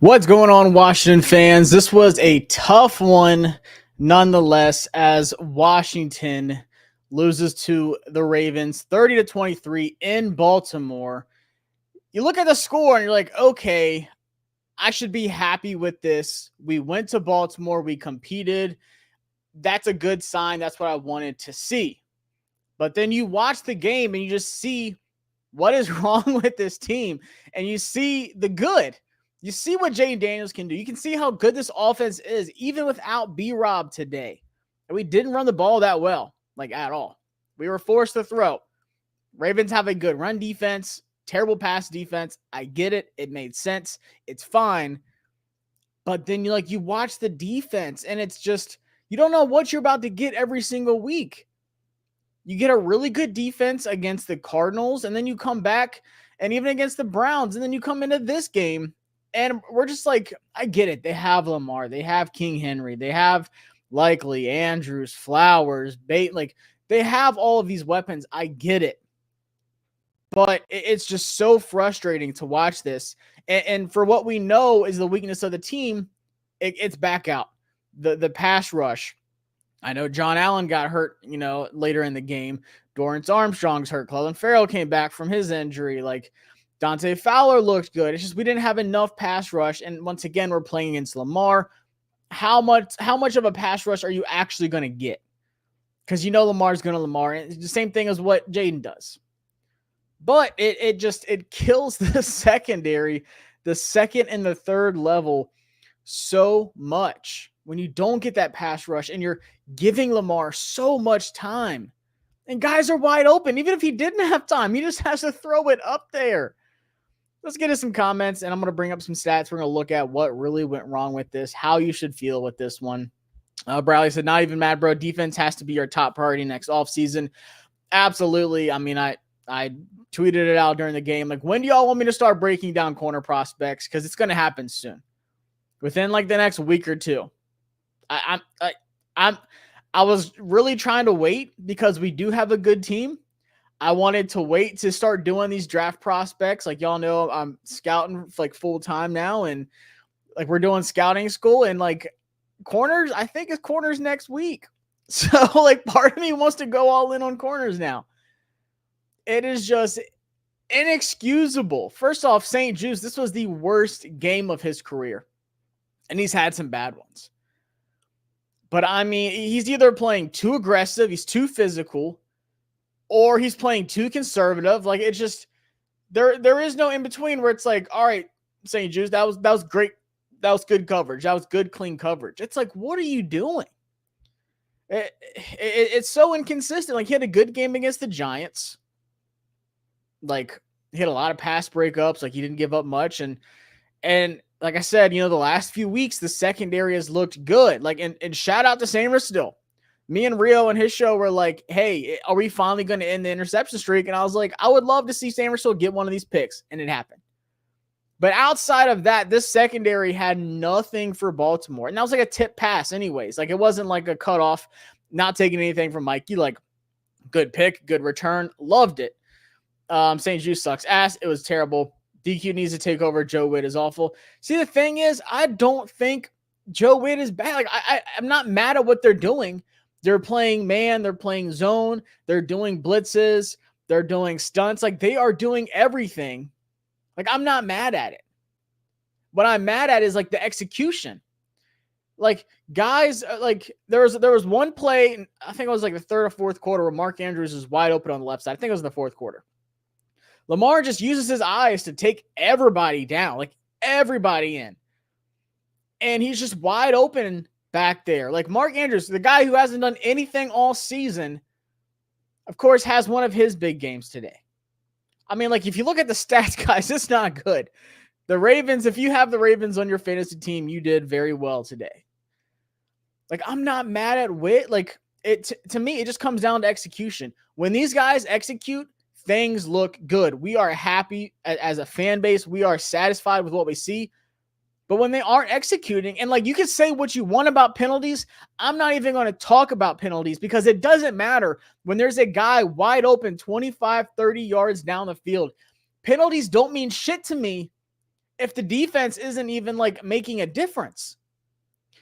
What's going on, Washington fans? This was a tough one nonetheless, as Washington loses to the Ravens 30-23 in Baltimore. You look at the score and you're like, okay, I should be happy with this. We went to Baltimore, we competed. That's a good sign. That's what I wanted to see. But then you watch the game and you just see what is wrong with this team, and you see the good. You see what Jaden Daniels can do. You can see how good this offense is, even without B-Rob today. And we didn't run the ball that well, like at all. We were forced to throw. Ravens have a good run defense, terrible pass defense. I get it. It made sense. It's fine. But then you watch the defense, and it's just, you don't know what you're about to get every single week. You get a really good defense against the Cardinals, and then you come back and even against the Browns, and then you come into this game, and we're just like, I get it. They have Lamar. They have King Henry. They have Likely, Andrews, Flowers, Bate. Like, they have all of these weapons. I get it. But it's just so frustrating to watch this. And for what we know is the weakness of the team, it's back out. The pass rush. I know John Allen got hurt, later in the game. Dorrance Armstrong's hurt. Clelin Ferrell came back from his injury. Like, Dante Fowler looked good. It's just we didn't have enough pass rush. And once again, we're playing against Lamar. How much of a pass rush are you actually going to get? Because Lamar's going to Lamar. And it's the same thing as what Jaden does. But it kills the secondary, the second and the third level so much when you don't get that pass rush and you're giving Lamar so much time. And guys are wide open. Even if he didn't have time, he just has to throw it up there. Let's get to some comments, and I'm going to bring up some stats. We're going to look at what really went wrong with this, how you should feel with this one. Bradley said, not even mad, bro. Defense has to be your top priority next offseason. Absolutely. I mean, I tweeted it out during the game. Like, when do y'all want me to start breaking down corner prospects? Because it's going to happen soon. Within the next week or two. I was really trying to wait because we do have a good team. I wanted to wait to start doing these draft prospects. Like, y'all know, I'm scouting full time now, and we're doing scouting school, and corners. I think it's corners next week. So part of me wants to go all in on corners now. It is just inexcusable. First off, St. Juice, this was the worst game of his career, and he's had some bad ones. But, I mean, he's either playing too aggressive, he's too physical, or he's playing too conservative. It's just there is no in between where it's all right, St. Juice, that was great. That was good coverage. That was good, clean coverage. It's what are you doing? It's so inconsistent. He had a good game against the Giants. He had a lot of pass breakups. He didn't give up much. And like I said, the last few weeks, the secondary has looked good. And shout out to Samer still. Me and Rio and his show were like, hey, are we finally going to end the interception streak? And I was like, I would love to see Samer still get one of these picks. And it happened. But outside of that, this secondary had nothing for Baltimore. And that was a tip pass anyways. It wasn't a cutoff, not taking anything from Mikey. Good pick, good return. Loved it. St. Juice sucks ass. It was terrible. DQ needs to take over. Joe Witt is awful. See, the thing is, I don't think Joe Witt is bad. I'm not mad at what they're doing. They're playing man. They're playing zone. They're doing blitzes. They're doing stunts. They are doing everything. I'm not mad at it. What I'm mad at is the execution. Guys, there was one play, I think it was the third or fourth quarter, where Mark Andrews is wide open on the left side. I think it was the fourth quarter. Lamar just uses his eyes to take everybody down, everybody in. And he's just wide open back there. Mark Andrews, the guy who hasn't done anything all season, of course, has one of his big games today. I mean, if you look at the stats, guys, it's not good. The Ravens, if you have the Ravens on your fantasy team, you did very well today. I'm not mad at Witt. To me, it just comes down to execution. When these guys execute, things look good. We are happy as a fan base. We are satisfied with what we see. But when they aren't executing, and you can say what you want about penalties, I'm not even going to talk about penalties because it doesn't matter when there's a guy wide open 25, 30 yards down the field. Penalties don't mean shit to me if the defense isn't even like making a difference.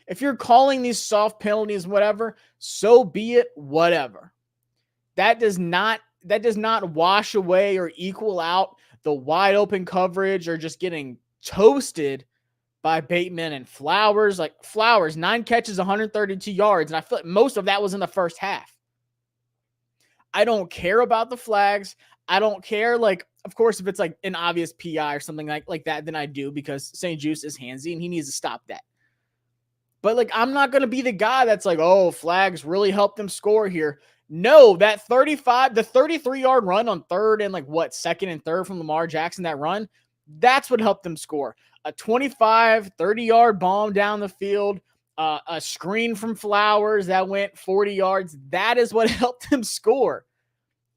If you're calling these soft penalties, whatever, so be it, whatever. That does not wash away or equal out the wide open coverage or just getting toasted by Bateman and Flowers. Like Flowers, 9 catches, 132 yards. And I feel like most of that was in the first half. I don't care about the flags. I don't care. Like, of course, if it's like an obvious PI or something like that, then I do, because St. Juste is handsy and he needs to stop that. But like, I'm not going to be the guy that's like, oh, flags really helped them score here. No, that 33-yard run on third and second and third from Lamar Jackson, that run, that's what helped them score. A 25, 30-yard bomb down the field, a screen from Flowers that went 40 yards. That is what helped them score.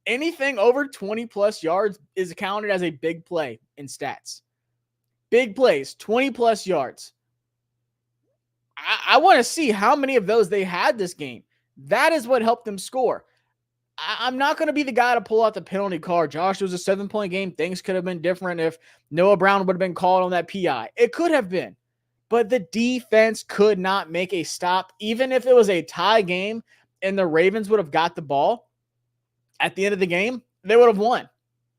Anything over 20-plus yards is counted as a big play in stats. Big plays, 20-plus yards. I want to see how many of those they had this game. That is what helped them score. I'm not going to be the guy to pull out the penalty card. Josh, it was a 7-point game. Things could have been different if Noah Brown would have been called on that PI. It could have been. But the defense could not make a stop. Even if it was a tie game and the Ravens would have got the ball at the end of the game, they would have won.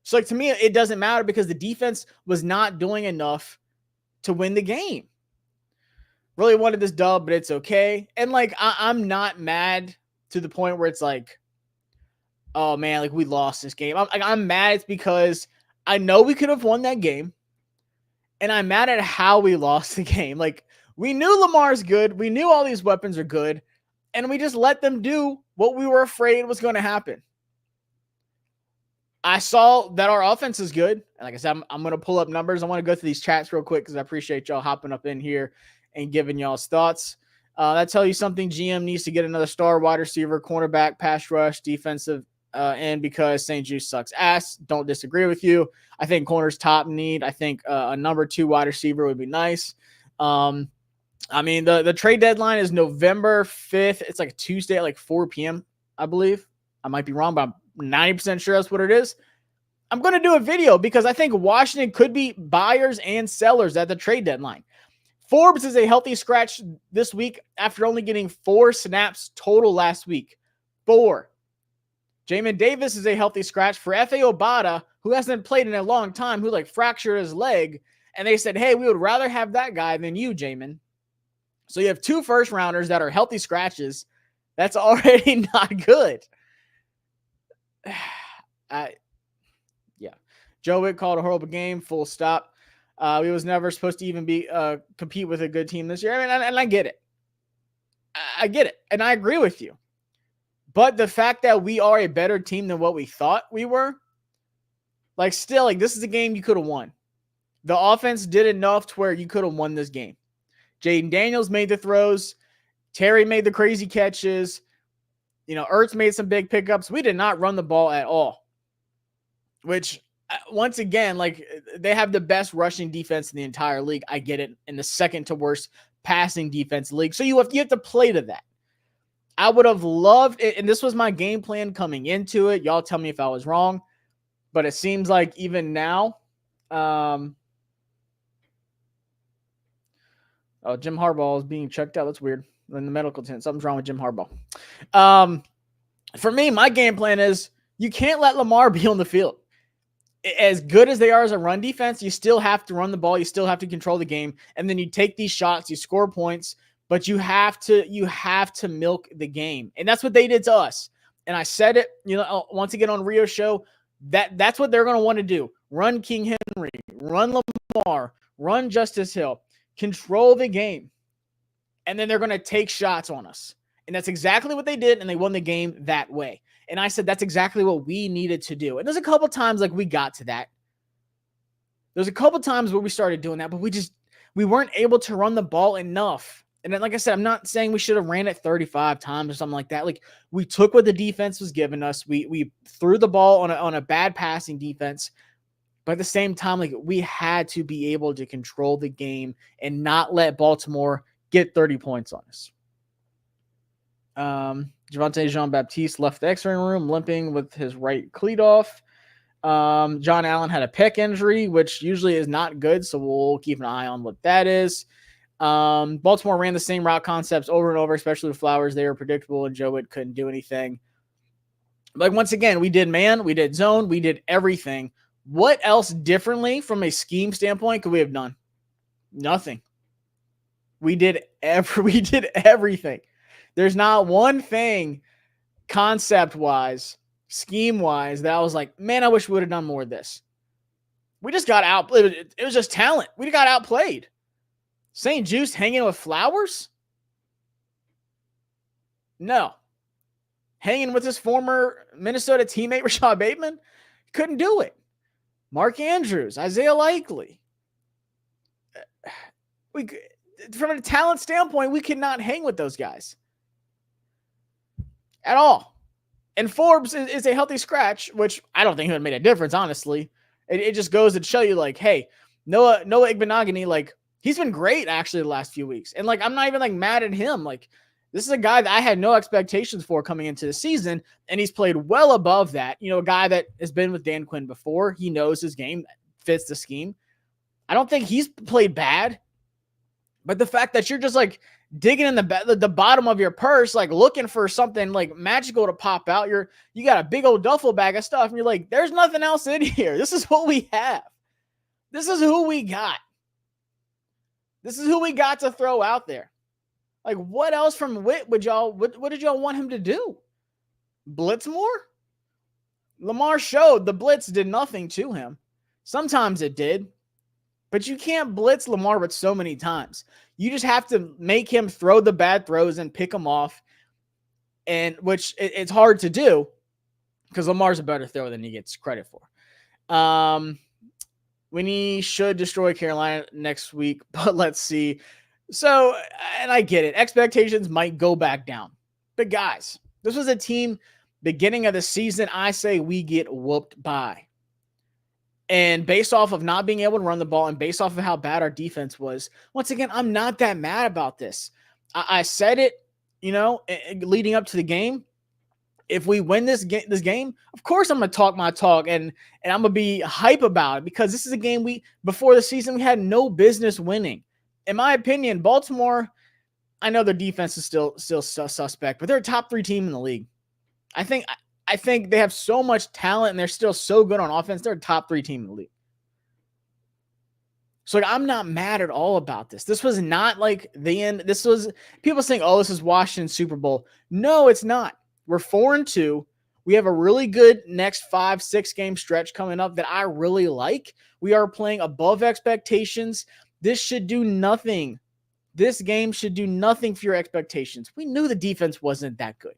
So to me, it doesn't matter because the defense was not doing enough to win the game. Really wanted this dub, but it's okay. And I'm not mad to the point where it's like, oh man, we lost this game. I'm mad. It's because I know we could have won that game, and I'm mad at how we lost the game. We knew Lamar's good. We knew all these weapons are good, and we just let them do what we were afraid was going to happen. I saw that our offense is good. And like I said, I'm going to pull up numbers. I want to go through these chats real quick because I appreciate y'all hopping up in here and giving y'all's thoughts. That tell you something. GM needs to get another star wide receiver, cornerback, pass rush, defensive end, because St. Juste sucks ass. Don't disagree with you. I think corner's top need. I think a number 2 wide receiver would be nice. The trade deadline is November 5th. It's a Tuesday at 4 p.m., I believe. I might be wrong, but I'm 90% sure that's what it is. I'm going to do a video because I think Washington could be buyers and sellers at the trade deadline. Forbes is a healthy scratch this week after only getting 4 snaps total last week. 4. Jamin Davis is a healthy scratch for F.A. Obata, who hasn't played in a long time, who fractured his leg. And they said, hey, we would rather have that guy than you, Jamin. So you have 2 first-rounders that are healthy scratches. That's already not good. Yeah. Joe Wick called a horrible game, full stop. We was never supposed to even be compete with a good team this year. And I get it. I get it. And I agree with you. But the fact that we are a better team than what we thought we were, this is a game you could have won. The offense did enough to where you could have won this game. Jaden Daniels made the throws. Terry made the crazy catches. Ertz made some big pickups. We did not run the ball at all, which once again, they have the best rushing defense in the entire league. I get it. And the second to worst passing defense league. So you have to play to that. I would have loved it. And this was my game plan coming into it. Y'all tell me if I was wrong, but it seems like even now, Jim Harbaugh is being checked out. That's weird. In the medical tent, something's wrong with Jim Harbaugh. For me, my game plan is you can't let Lamar be on the field. As good as they are as a run defense, you still have to run the ball. You still have to control the game. And then you take these shots, you score points, but you have to milk the game. And that's what they did to us. And I said it, once again on Rio's show, that's what they're going to want to do. Run King Henry, run Lamar, run Justice Hill, control the game. And then they're going to take shots on us. And that's exactly what they did, and they won the game that way. And I said that's exactly what we needed to do. And there's a couple times we got to that. There's a couple times where we started doing that, but we weren't able to run the ball enough. And then, like I said, I'm not saying we should have ran it 35 times or something like that. We took what the defense was giving us. We threw the ball on a bad passing defense. But at the same time, we had to be able to control the game and not let Baltimore get 30 points on us. Javante Jean-Baptiste left the X-ray room limping with his right cleat off. John Allen had a pec injury, which usually is not good, so we'll keep an eye on what that is. Baltimore ran the same route concepts over and over, especially with Flowers. They were predictable, and Joe Witt couldn't do anything. Like, once again, we did man, we did zone, we did everything. What else differently from a scheme standpoint could we have done? Nothing. We did everything. There's not one thing concept-wise, scheme-wise, that I was like, man, I wish we would have done more of this. We just got outplayed. It was just talent. We got outplayed. St. Juice hanging with Flowers? No. Hanging with his former Minnesota teammate, Rashad Bateman? Couldn't do it. Mark Andrews, Isaiah Likely. From a talent standpoint, we could not hang with those guys at all. And Forbes is a healthy scratch, which I don't think it would have made a difference, honestly. It just goes to show you, like, hey, Noah Igbenogany, like, he's been great, actually, the last few weeks. And, like, I'm not even, like, mad at him. Like, this is a guy that I had no expectations for coming into the season, and he's played well above that. You know, a guy that has been with Dan Quinn before. He knows his game, fits the scheme. I don't think he's played bad. But the fact that you're just, like, digging in the bottom of your purse, like, looking for something, like, magical to pop out, you got a big old duffel bag of stuff, and you're like, there's nothing else in here. This is what we have. This is who we got. This is who we got to throw out there. Like, what else from Witt what did y'all want him to do? Blitz more? Lamar showed the blitz did nothing to him. Sometimes it did. But you can't blitz Lamar with so many times. You just have to make him throw the bad throws and pick them off, and which it's hard to do because Lamar's a better thrower than he gets credit for. We should destroy Carolina next week, but let's see. So, and I get it. Expectations might go back down. But guys, this was a team beginning of the season. I say we get whooped by. And based off of not being able to run the ball and based off of how bad our defense was, once again, I'm not that mad about this. I said it, leading up to the game. If we win this game, of course I'm going to talk my talk and I'm going to be hype about it because this is a game before the season, we had no business winning. In my opinion, Baltimore, I know their defense is still suspect, but they're a top 3 team in the league. I think they have so much talent and they're still so good on offense. They're a top 3 team in the league. So I'm not mad at all about this. This was not like the end. This was people saying, oh, this is Washington Super Bowl. No, it's not. We're 4-2. We have a really good next 5-6 game stretch coming up that I really like. We are playing above expectations. This should do nothing. This game should do nothing for your expectations. We knew the defense wasn't that good.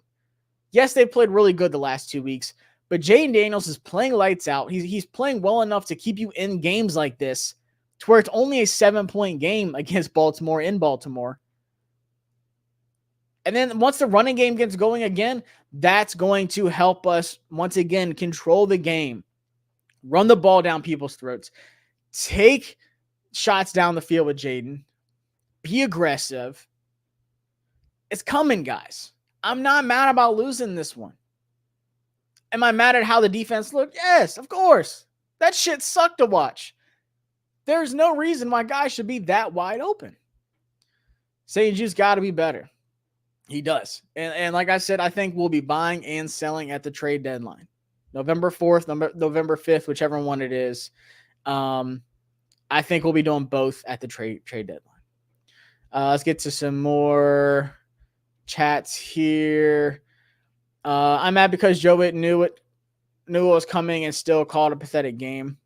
Yes, they played really good the last 2 weeks, but Jaden Daniels is playing lights out. He's playing well enough to keep you in games like this to where it's only a 7-point game against Baltimore in Baltimore. And then once the running game gets going again, that's going to help us once again control the game, run the ball down people's throats, take shots down the field with Jaden, be aggressive. It's coming, guys. I'm not mad about losing this one. Am I mad at how the defense looked? Yes, of course. That shit sucked to watch. There's no reason why guys should be that wide open. St. Jude's got to be better. He does. And like I said, I think we'll be buying and selling at the trade deadline. November 4th, November 5th, whichever one it is. I think we'll be doing both at the trade deadline. Let's get to some more chats here. I'm mad because Joe Witt knew what was coming and still called a pathetic game.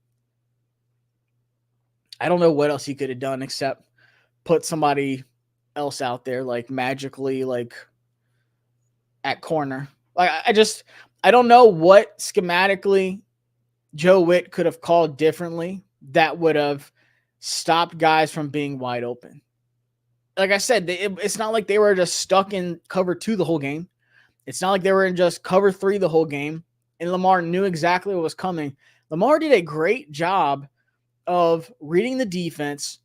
I don't know what else he could have done except put somebody else out there, like magically, like at corner. Like I don't know what schematically Joe Witt could have called differently that would have stopped guys from being wide open. Like I said, it's not like they were just stuck in cover 2 the whole game. It's not like they were in just cover 3 the whole game. And Lamar knew exactly what was coming. Lamar did a great job of reading the defense,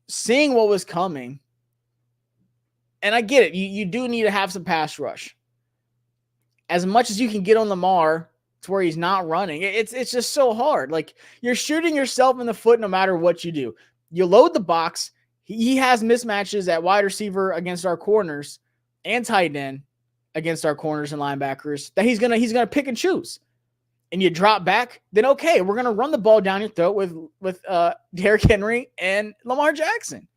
seeing what was coming. And I get it. You do need to have some pass rush. As much as you can get on Lamar, to where he's not running. It's just so hard. Like, you're shooting yourself in the foot no matter what you do. You load the box. He has mismatches at wide receiver against our corners and tight end against our corners and linebackers that he's gonna pick and choose. And you drop back, then okay, we're gonna run the ball down your throat with Derrick Henry and Lamar Jackson.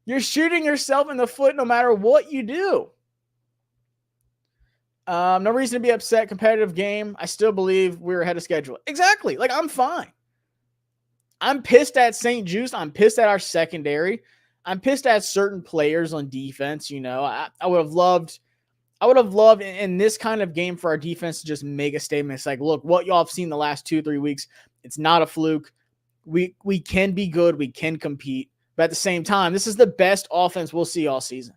You're shooting yourself in the foot no matter what you do. No reason to be upset. Competitive game. I still believe we're ahead of schedule. Exactly. Like, I'm fine. I'm pissed at St. Juice. I'm pissed at our secondary. I'm pissed at certain players on defense. You know, I would have loved in this kind of game for our defense to just make a statement. It's like, look, what y'all have seen the last 2-3 weeks, it's not a fluke. We can be good. We can compete. But at the same time, this is the best offense we'll see all season.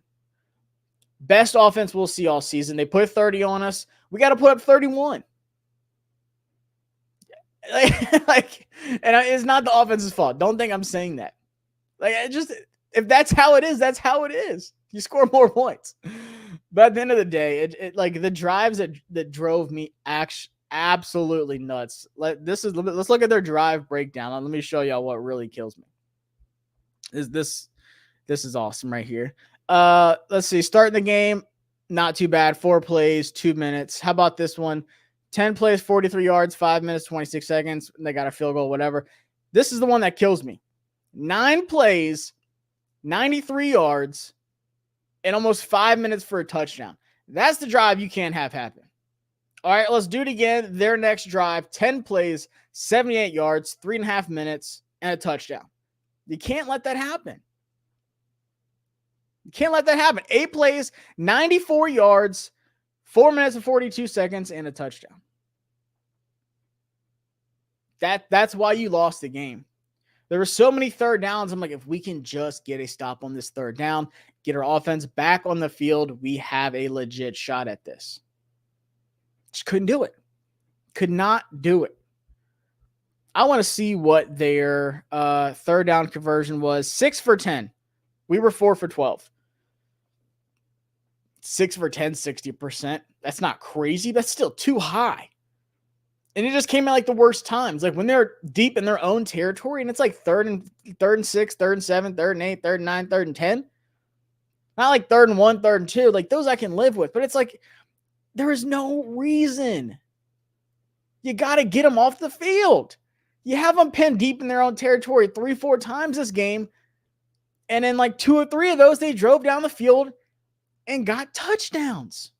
Best offense we'll see all season. They put 30 on us. We got to put up 31. Like, and it's not the offense's fault. Don't think I'm saying that. Like, if that's how it is, that's how it is. You score more points. But at the end of the day, it like the drives that drove me absolutely nuts. Let's look at their drive breakdown. Let me show y'all what really kills me. This is awesome right here. Let's see. Starting the game, not too bad. 4 plays, 2 minutes. How about this one? 10 plays, 43 yards, 5 minutes, 26 seconds. They got a field goal, whatever. This is the one that kills me. 9 plays, 93 yards, and almost 5 minutes for a touchdown. That's the drive you can't have happen. All right, let's do it again. Their next drive, 10 plays, 78 yards, 3.5 minutes, and a touchdown. You can't let that happen. You can't let that happen. 8 plays, 94 yards, 4 minutes and 42 seconds, and a touchdown. That's why you lost the game. There were so many third downs. I'm like, if we can just get a stop on this third down, get our offense back on the field, we have a legit shot at this. Just couldn't do it. Could not do it. I want to see what their third down conversion was. 6 for 10. We were 4 for 12. 6 for 10, 60%. That's not crazy. That's still too high. And it just came at like the worst times. Like when they're deep in their own territory and it's like third and 6, 3rd and 7, 3rd and 8, 3rd and 9, 3rd and 10. Not like 3rd and 1, 3rd and 2. Like those I can live with. But it's like there is no reason. You got to get them off the field. You have them pinned deep in their own territory 3-4 times this game. And in like 2 or 3 of those, they drove down the field and got touchdowns.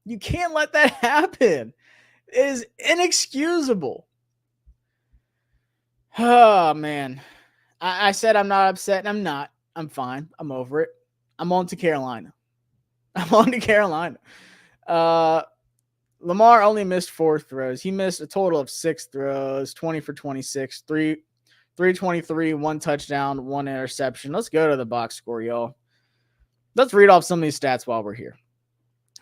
You can't let that happen. It is inexcusable. Oh, man. I said I'm not upset, and I'm not. I'm fine. I'm over it. I'm on to Carolina. Lamar only missed 4 throws. He missed a total of 6 throws, 20 for 26, 323, 1 touchdown, 1 interception. Let's go to the box score, y'all. Let's read off some of these stats while we're here.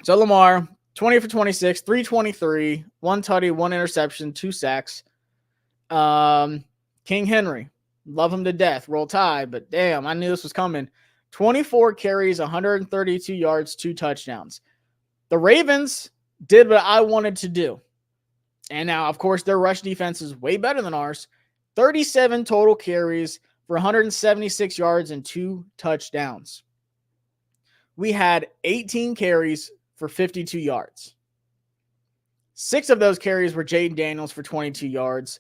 So Lamar, 20 for 26, 323, 1 tutty, 1 interception, 2 sacks. King Henry, love him to death. Roll Tide, but damn, I knew this was coming. 24 carries, 132 yards, 2 touchdowns. The Ravens did what I wanted to do. And now, of course, their rush defense is way better than ours. 37 total carries for 176 yards and 2 touchdowns. We had 18 carries for 52 yards. 6 of those carries were Jaden Daniels for 22 yards.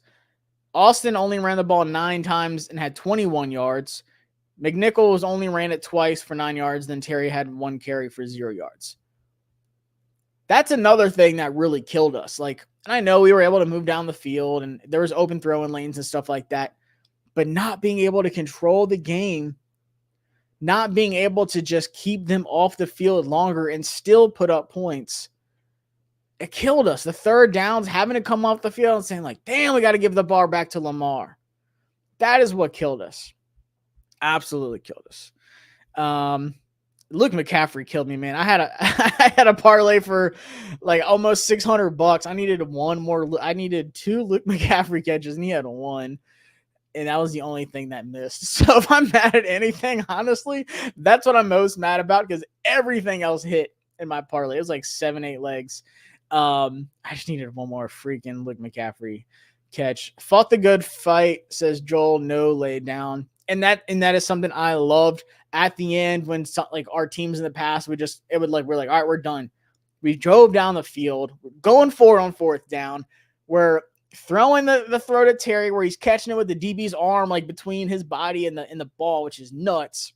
Austin only ran the ball 9 times and had 21 yards. McNichols only ran it twice for 9 yards. Then Terry had 1 carry for 0 yards. That's another thing that really killed us. Like, and I know we were able to move down the field and there was open throwing lanes and stuff like that, but not being able to control the game, not being able to just keep them off the field longer and still put up points, it killed us. The third downs, having to come off the field and saying like, damn, we got to give the ball back to Lamar. That is what killed us. Absolutely killed us. Luke McCaffrey killed me, man. I had a parlay for like almost $600. I needed 1 more. I needed 2 Luke McCaffrey catches, and he had 1, and that was the only thing that missed. So if I'm mad at anything, honestly, that's what I'm most mad about because everything else hit in my parlay. It was like 7-8 legs. I just needed one more freaking Luke McCaffrey catch. Fought the good fight, says Joel. No lay down, and that is something I loved at the end when like our teams in the past we're like all right, we're done. We drove down the field, we're going for it on fourth down. We're throwing the throw to Terry where he's catching it with the DB's arm like between his body and the ball, which is nuts.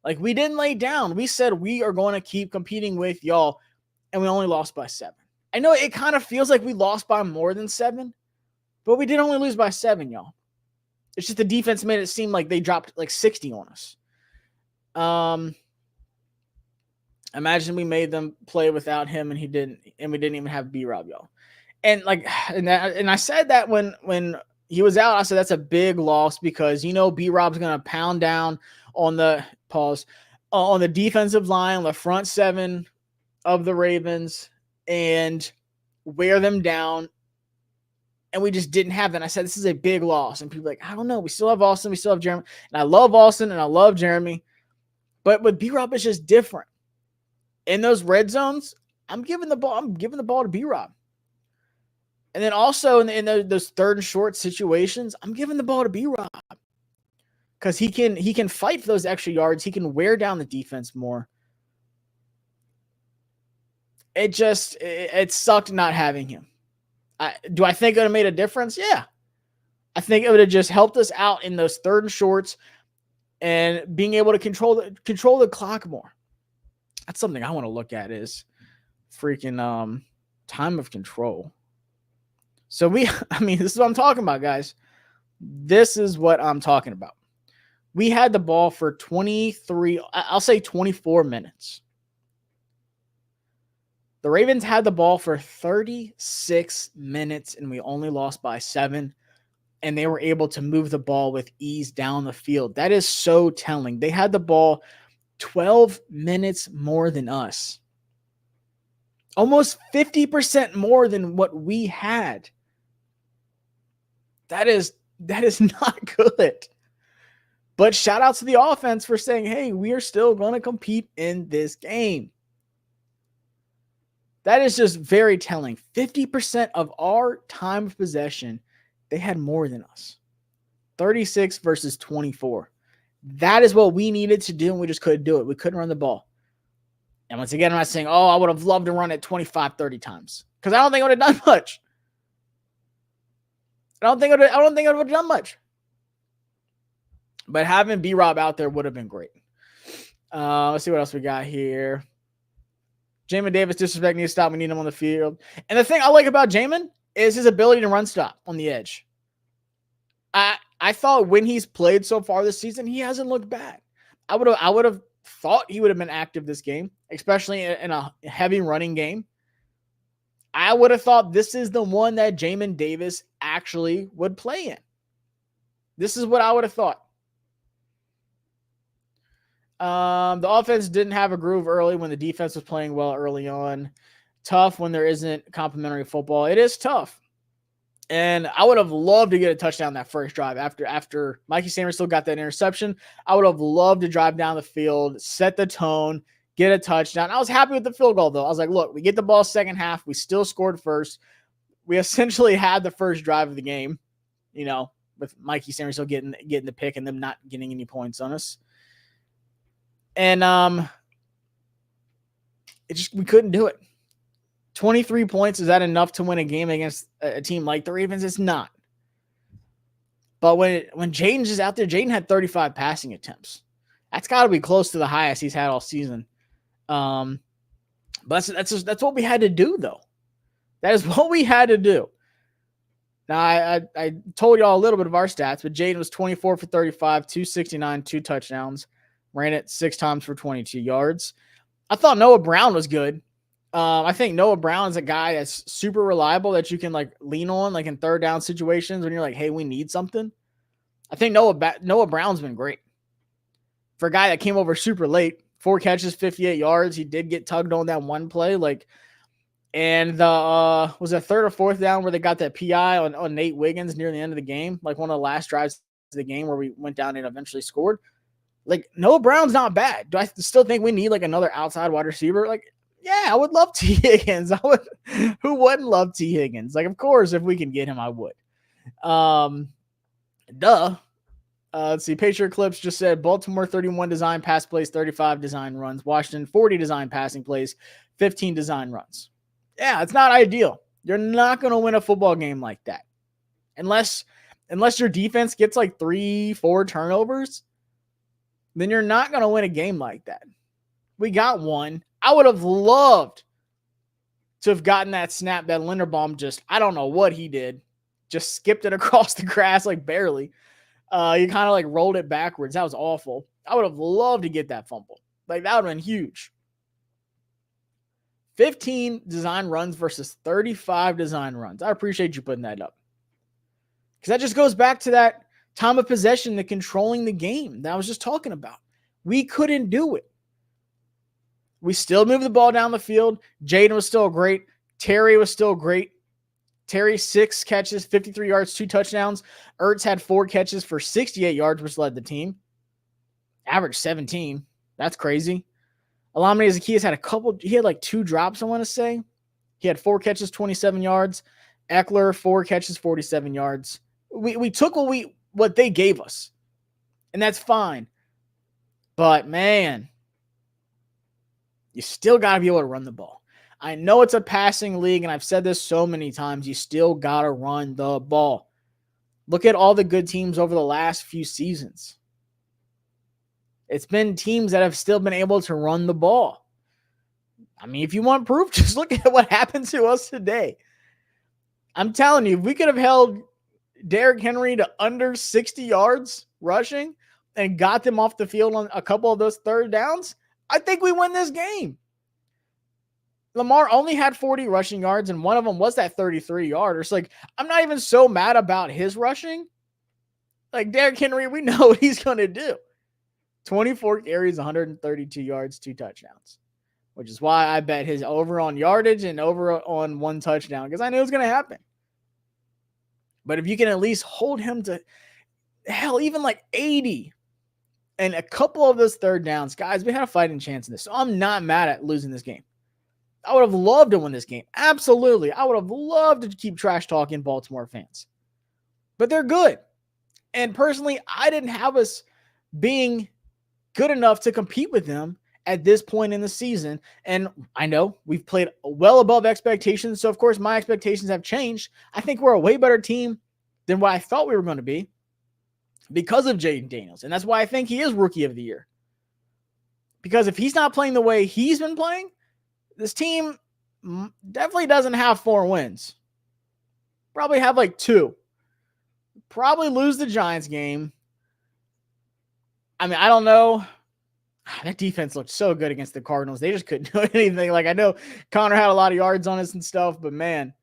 Like we didn't lay down. We said we are going to keep competing with y'all, and we only lost by 7. I know it kind of feels like we lost by more than 7, but we did only lose by 7, y'all. It's just the defense made it seem like they dropped like 60 on us. Imagine we made them play without him and he didn't, and we didn't even have B-Rob, y'all. And like, and I said that when he was out, I said that's a big loss because B-Rob's gonna pound down on the on the defensive line, on the front 7 of the Ravens, and wear them down. And we just didn't have that. And I said this is a big loss, and people are like, I don't know. We still have Austin, we still have Jeremy, and I love Austin and I love Jeremy, but with B-Rob it's just different. In those red zones, I'm giving the ball to B-Rob. And then also in those third and short situations, I'm giving the ball to B-Rob because he can fight for those extra yards. He can wear down the defense more. It sucked not having him. Do I think it would have made a difference? Yeah. I think it would have just helped us out in those third and shorts and being able to control the clock more. That's something I want to look at is freaking time of control. So this is what I'm talking about, guys. This is what I'm talking about. We had the ball for 24 minutes. The Ravens had the ball for 36 minutes, and we only lost by 7, and they were able to move the ball with ease down the field. That is so telling. They had the ball 12 minutes more than us. Almost 50% more than what we had. That is not good. But shout out to the offense for saying, hey, we are still going to compete in this game. That is just very telling. 50% of our time of possession, they had more than us. 36 versus 24. That is what we needed to do, and we just couldn't do it. We couldn't run the ball. And once again, I'm not saying, I would have loved to run it 25, 30 times. Because I don't think I would have done much. I don't think I would have done much. But having B-Rob out there would have been great. Let's see what else we got here. Jamin Davis disrespect needs to stop. We need him on the field. And the thing I like about Jamin is his ability to run stop on the edge. I thought when he's played so far this season, he hasn't looked bad. I would have thought he would have been active this game, especially in a heavy running game. I would have thought this is the one that Jamin Davis actually would play in. This is what I would have thought. The offense didn't have a groove early when the defense was playing well early on. Tough when there isn't complimentary football. It is tough. And I would have loved to get a touchdown that first drive after Mikey Sanders still got that interception. I would have loved to drive down the field, set the tone, get a touchdown. I was happy with the field goal, though. I was like, look, we get the ball second half. We still scored first. We essentially had the first drive of the game, with Mikey Sanders still getting the pick and them not getting any points on us. And we couldn't do it. 23 points, is that enough to win a game against a team like the Ravens? It's not. But when Jaden's is out there, Jaden had 35 passing attempts. That's got to be close to the highest he's had all season. But that's what we had to do, though. That is what we had to do. Now, I told y'all a little bit of our stats, but Jaden was 24 for 35, 269, 2 touchdowns. Ran it 6 times for 22 yards. I thought Noah Brown was good. I think Noah Brown is a guy that's super reliable that you can lean on in third down situations when you're like, hey, we need something. I think Noah Brown's been great. For a guy that came over super late, 4 catches, 58 yards. He did get tugged on that one play. And was it third or fourth down where they got that PI on Nate Wiggins near the end of the game? One of the last drives of the game where we went down and eventually scored. Noah Brown's not bad. Do I still think we need another outside wide receiver? Yeah, I would love T. Higgins. I would. Who wouldn't love T. Higgins? Like, of course, if we can get him, I would. Um, duh. Let's see. Patriot Clips just said Baltimore 31 design pass plays, 35 design runs. Washington 40 design passing plays, 15 design runs. Yeah, it's not ideal. You're not going to win a football game like that unless your defense gets like 3-4 turnovers. Then you're not going to win a game like that. We got one. I would have loved to have gotten that snap that Linderbaum just, I don't know what he did, just skipped it across the grass like barely. He kind of like rolled it backwards. That was awful. I would have loved to get that fumble. Like, that would have been huge. 15 design runs versus 35 design runs. I appreciate you putting that up. Because that just goes back to that time of possession, the controlling the game that I was just talking about. We couldn't do it. We still moved the ball down the field. Jaden was still great. Terry was still great. Terry, 6 catches, 53 yards, 2 touchdowns. Ertz had 4 catches for 68 yards, which led the team. Average 17. That's crazy. Alameda Zacchaeus had he had like 2 drops, I want to say. He had 4 catches, 27 yards. Eckler, 4 catches, 47 yards. We took what they gave us, and that's fine. But, man, you still got to be able to run the ball. I know it's a passing league, and I've said this so many times. You still got to run the ball. Look at all the good teams over the last few seasons. It's been teams that have still been able to run the ball. I mean, if you want proof, just look at what happened to us today. I'm telling you, if we could have held Derrick Henry to under 60 yards rushing and got them off the field on a couple of those third downs, I think we win this game. Lamar only had 40 rushing yards, and one of them was that 33-yarder. So, like, I'm not even so mad about his rushing. Like, Derrick Henry, we know what he's going to do. 24 carries, 132 yards, 2 touchdowns, which is why I bet his over on yardage and over on 1 touchdown, because I knew it was going to happen. But if you can at least hold him to, hell, even like 80 and a couple of those third downs, guys, we had a fighting chance in this. So I'm not mad at losing this game. I would have loved to win this game. Absolutely. I would have loved to keep trash talking Baltimore fans. But they're good. And personally, I didn't have us being good enough to compete with them at this point in the season. And I know we've played well above expectations. So, of course, my expectations have changed. I think we're a way better team than what I thought we were going to be because of Jaden Daniels. And that's why I think he is Rookie of the Year. Because if he's not playing the way he's been playing, this team definitely doesn't have 4 wins. Probably have like 2. Probably lose the Giants game. I mean, I don't know. That defense looked so good against the Cardinals. They just couldn't do anything. Like, I know Connor had a lot of yards on us and stuff, but man.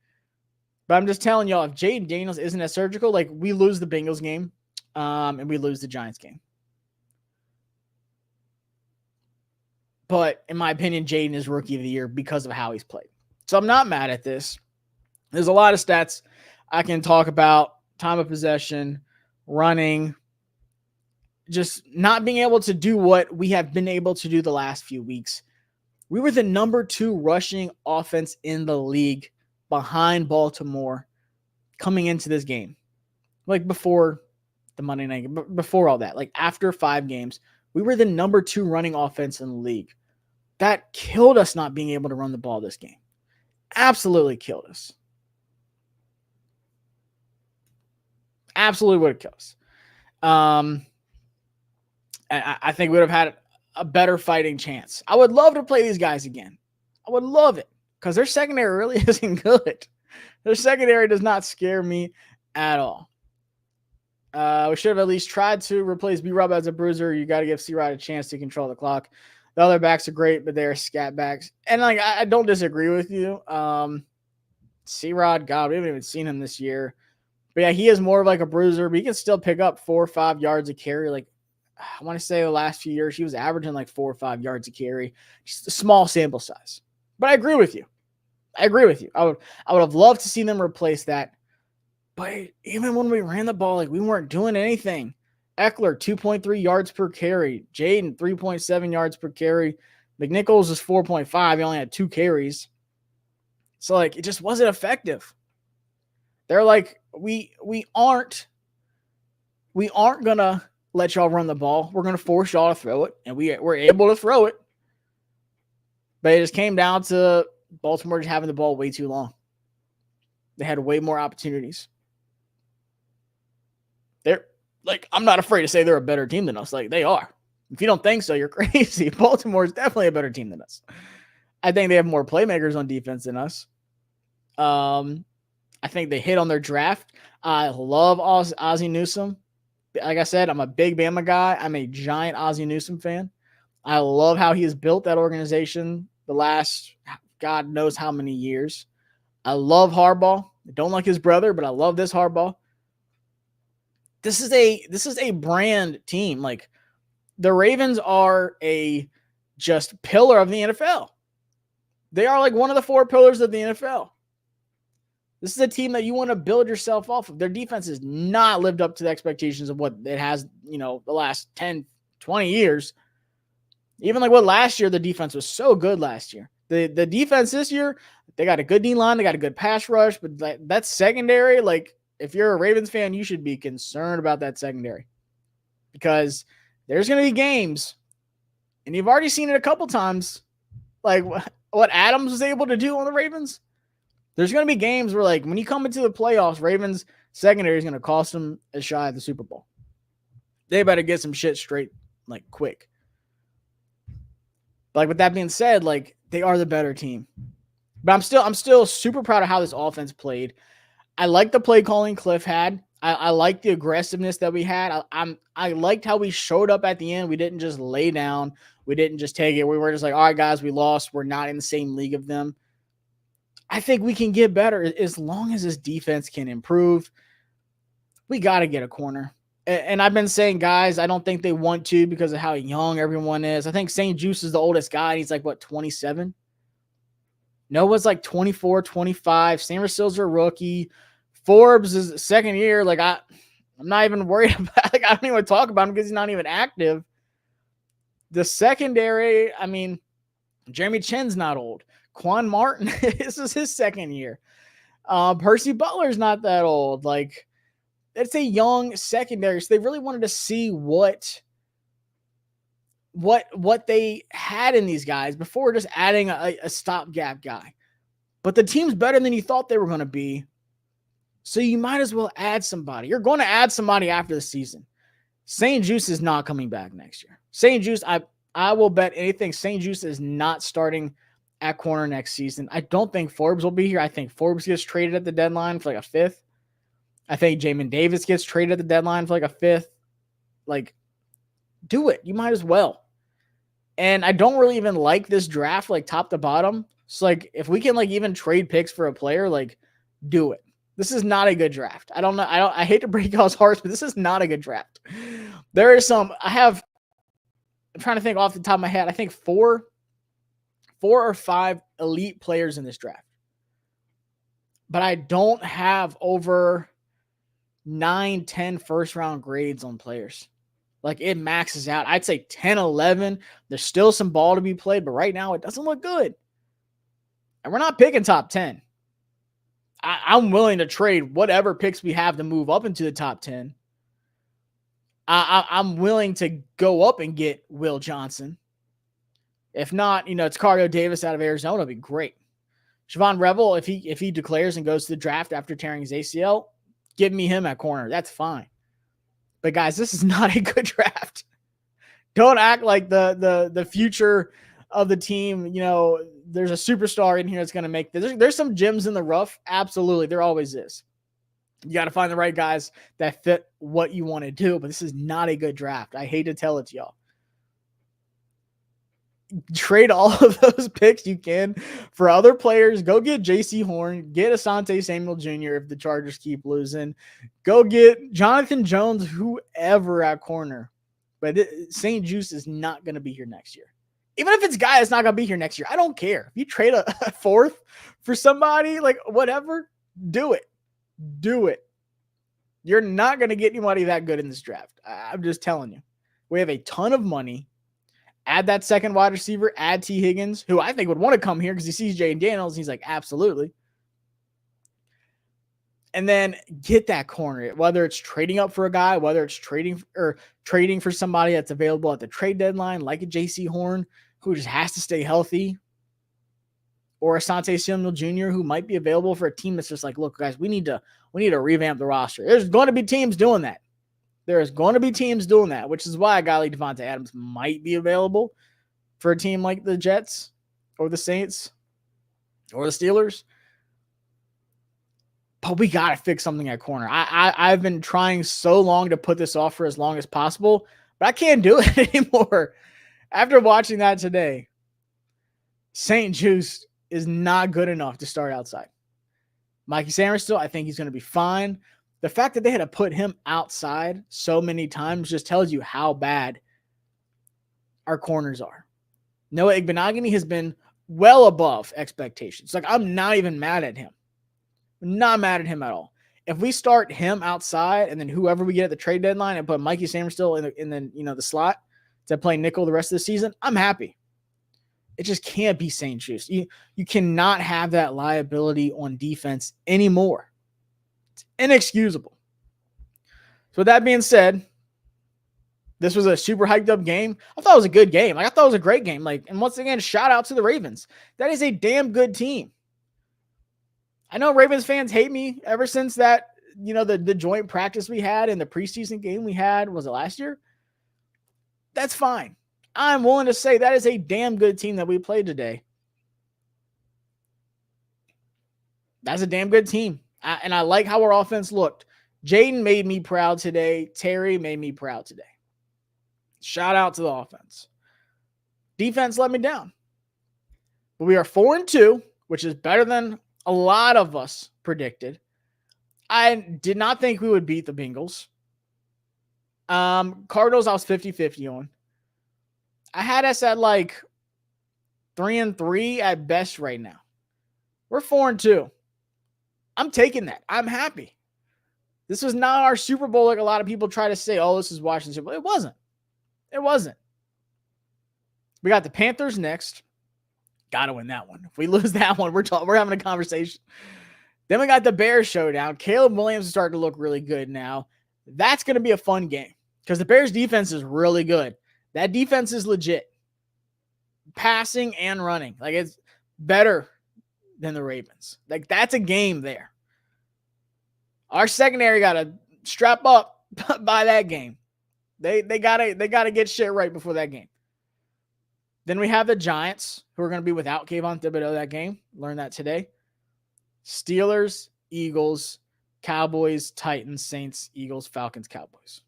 But I'm just telling y'all, if Jaden Daniels isn't as surgical, like, we lose the Bengals game and we lose the Giants game. But in my opinion, Jaden is Rookie of the Year because of how he's played. So I'm not mad at this. There's a lot of stats I can talk about. Time of possession, running, just not being able to do what we have been able to do the last few weeks. We were the number 2 rushing offense in the league behind Baltimore coming into this game. Like, before the Monday night, before all that, like after 5 games, we were the number 2 running offense in the league. That killed us not being able to run the ball this game. Absolutely killed us. Absolutely would have killed us. I think we would have had a better fighting chance. I would love to play these guys again. I would love it because their secondary really isn't good. Their secondary does not scare me at all. We should have at least tried to replace B-Rob as a bruiser. You got to give C-Rod a chance to control the clock. The other backs are great, but they're scat backs. And like, I don't disagree with you. C-Rod, God, we haven't even seen him this year. But yeah, he is more of like a bruiser, but he can still pick up 4 or 5 yards a carry. Like, I want to say the last few years, he was averaging like 4 or 5 yards a carry. Just a small sample size. But I agree with you. I would have loved to see them replace that. But even when we ran the ball, like, we weren't doing anything. Eckler, 2.3 yards per carry. Jaden, 3.7 yards per carry. McNichols is 4.5. He only had 2 carries. So, like, it just wasn't effective. They're like, we aren't going to let y'all run the ball. We're going to force y'all to throw it, and we're able to throw it. But it just came down to Baltimore just having the ball way too long. They had way more opportunities. They're like, I'm not afraid to say they're a better team than us. Like, they are. If you don't think so, you're crazy. Baltimore is definitely a better team than us. I think they have more playmakers on defense than us. I think they hit on their draft. I love Ozzie Newsome. Like I said, I'm a big Bama guy. I'm a giant Ozzie Newsome fan. I love how he has built that organization the last God knows how many years. I love Harbaugh. I don't like his brother, but I love this Harbaugh. This is a brand team. Like, the Ravens are a just pillar of the NFL. They are like one of the 4 pillars of the NFL. This is a team that you want to build yourself off of. Their defense has not lived up to the expectations of what it has, the last 10, 20 years. Even like what last year, the defense was so good last year. The defense this year, they got a good D-line, they got a good pass rush, but that's secondary. Like, if you're a Ravens fan, you should be concerned about that secondary, because there's going to be games, and you've already seen it a couple times, like what Adams was able to do on the Ravens. There's going to be games where, like, when you come into the playoffs, Ravens secondary is going to cost them a shot at the Super Bowl. They better get some shit straight, like, quick. But, like, with that being said, like, they are the better team. But I'm still super proud of how this offense played. I like the play calling Cliff had. I like the aggressiveness that we had. I liked how we showed up at the end. We didn't just lay down. We didn't just take it. We were just like, all right, guys, we lost. We're not in the same league of them. I think we can get better as long as this defense can improve. We got to get a corner. And I've been saying, guys, I don't think they want to because of how young everyone is. I think St. Juice is the oldest guy. And he's like, what, 27? Noah's like 24, 25. Sam Russil's a rookie. Forbes is second year. Like, I'm not even worried about, like, I don't even want to talk about him because he's not even active. The secondary, I mean, Jeremy Chin's not old. Quan Martin, this is his second year. Percy Butler's not that old. Like, it's a young secondary. So they really wanted to see what they had in these guys before just adding a stopgap guy. But the team's better than you thought they were going to be. So you might as well add somebody. You're going to add somebody after the season. St. Juice is not coming back next year. St. Juice, I will bet anything. St. Juice is not starting at corner next season. I don't think Forbes will be here. I think Forbes gets traded at the deadline for like a 5th. I think Jamin Davis gets traded at the deadline for like a 5th. Like, do it. You might as well. And I don't really even like this draft, like, top to bottom. So, like, if we can, like, even trade picks for a player, like, do it. This is not a good draft. I don't know. I hate to break y'all's hearts, but this is not a good draft. There is I'm trying to think off the top of my head. I think 4 or 5 elite players in this draft. But I don't have over 9, 10 first-round grades on players. Like, it maxes out. I'd say 10, 11. There's still some ball to be played, but right now it doesn't look good. And we're not picking top 10. I'm willing to trade whatever picks we have to move up into the top 10. I'm willing to go up and get Will Johnson. If not, it's Cardio Davis out of Arizona. It'd be great. Siobhan Revel, if he declares and goes to the draft after tearing his ACL, give me him at corner. That's fine. But guys, this is not a good draft. Don't act like the future of the team, there's a superstar in here that's going to make this. There's some gems in the rough. Absolutely. There always is. You got to find the right guys that fit what you want to do, but this is not a good draft. I hate to tell it to y'all. Trade all of those picks you can for other players. Go get J.C. Horn. Get Asante Samuel Jr. if the Chargers keep losing. Go get Jonathan Jones, whoever at corner. But St. Juice is not going to be here next year. Even if it's a guy that's not going to be here next year, I don't care. If you trade a 4th for somebody, like, whatever, do it. Do it. You're not going to get anybody that good in this draft. I'm just telling you. We have a ton of money. Add that second wide receiver, add T. Higgins, who I think would want to come here because he sees Jay Daniels. And he's like, absolutely. And then get that corner, whether it's trading up for a guy, whether it's trading for somebody that's available at the trade deadline, like a JC Horn, who just has to stay healthy, or Asante Samuel Jr., who might be available for a team that's just like, look, guys, we need to revamp the roster. There's going to be teams doing that. There is going to be teams doing that, which is why a guy like Devontae Adams might be available for a team like the Jets or the Saints or the Steelers. But we got to fix something at corner. I've been trying so long to put this off for as long as possible, but I can't do it anymore. After watching that today, St. Juice is not good enough to start outside. Mikey Samuelsson, I think he's going to be fine. The fact that they had to put him outside so many times just tells you how bad our corners are. Noah Igbenogany has been well above expectations. Like, I'm not even mad at him. Not mad at him at all. If we start him outside and then whoever we get at the trade deadline and put Mikey Samuelsson in the slot to play nickel the rest of the season, I'm happy. It just can't be St. Juice. You cannot have that liability on defense anymore. It's inexcusable. So with that being said, this was a super hyped up game. I thought it was a good game. I thought it was a great game. And once again, shout out to the Ravens. That is a damn good team. I know Ravens fans hate me ever since that, the joint practice we had and the preseason game we had, was it last year? That's fine. I'm willing to say that is a damn good team that we played today. That's a damn good team. And I like how our offense looked. Jaden made me proud today. Terry made me proud today. Shout out to the offense. Defense let me down. But we are 4-2, which is better than a lot of us predicted. I did not think we would beat the Bengals. Cardinals, I was 50-50 on. I had us at 3-3 at best right now. We're 4-2. I'm taking that. I'm happy. This was not our Super Bowl like a lot of people try to say, oh, this is Washington Super Bowl. It wasn't. It wasn't. We got the Panthers next. Got to win that one. If we lose that one, we're having a conversation. Then we got the Bears showdown. Caleb Williams is starting to look really good now. That's going to be a fun game because the Bears defense is really good. That defense is legit. Passing and running. It's better than the Ravens. That's a game there. Our secondary got to strap up by that game. They gotta get shit right before that game. Then we have the Giants, who are going to be without Kayvon Thibodeau that game. Learned that today. Steelers, Eagles, Cowboys, Titans, Saints, Eagles, Falcons, Cowboys.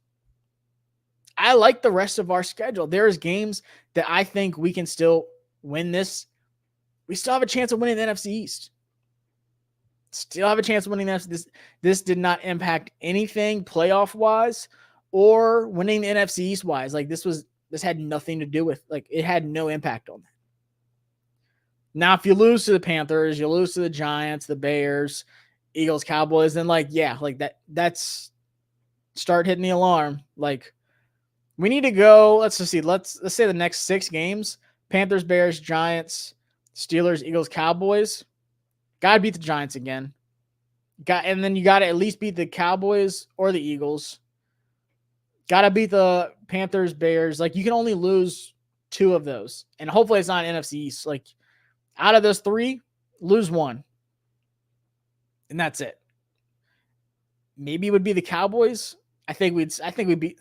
I like the rest of our schedule. There's games that I think we can still win this. We still have a chance of winning the NFC East. Still have a chance of winning this. This did not impact anything playoff-wise or winning the NFC East-wise. This had nothing to do with, it had no impact on that. Now, if you lose to the Panthers, you lose to the Giants, the Bears, Eagles, Cowboys, then that's start hitting the alarm. We need to go, let's just see, let's say the next 6 games, Panthers, Bears, Giants, Steelers, Eagles, Cowboys. Got to beat the Giants again. And then you got to at least beat the Cowboys or the Eagles. Got to beat the Panthers, Bears. You can only lose 2 of those. And hopefully it's not NFC East. Out of those 3, lose 1. And that's it. Maybe it would be the Cowboys. I think we'd beat,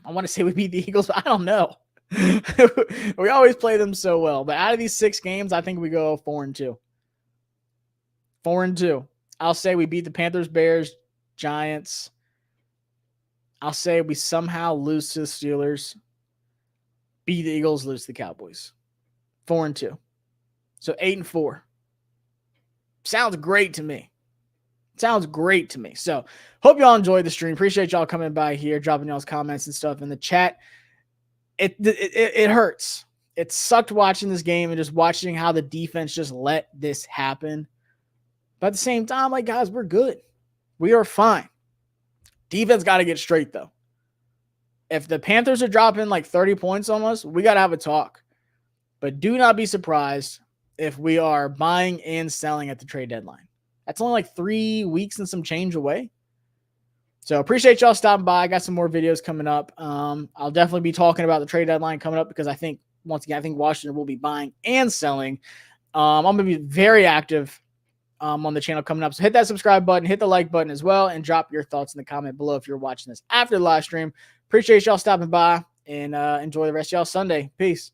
I want to say we beat the Eagles, but I don't know. We always play them so well. But out of these 6 games, I think we go 4-2. 4-2. I'll say we beat the Panthers, Bears, Giants. I'll say we somehow lose to the Steelers, beat the Eagles, lose to the Cowboys. 4-2. So 8-4. Sounds great to me. Sounds great to me. So hope y'all enjoyed the stream. Appreciate y'all coming by here, dropping y'all's comments and stuff in the chat. It hurts. It sucked watching this game and just watching how the defense just let this happen. But at the same time, guys, we're good. We are fine. Defense got to get straight, though. If the Panthers are dropping like 30 points on us, we got to have a talk. But do not be surprised if we are buying and selling at the trade deadline. That's only like 3 weeks and some change away. So appreciate y'all stopping by. I got some more videos coming up. I'll definitely be talking about the trade deadline coming up because I think, once again, I think Washington will be buying and selling. I'm going to be very active on the channel coming up. So hit that subscribe button, hit the like button as well, and drop your thoughts in the comment below if you're watching this after the live stream. Appreciate y'all stopping by, and enjoy the rest of y'all Sunday. Peace.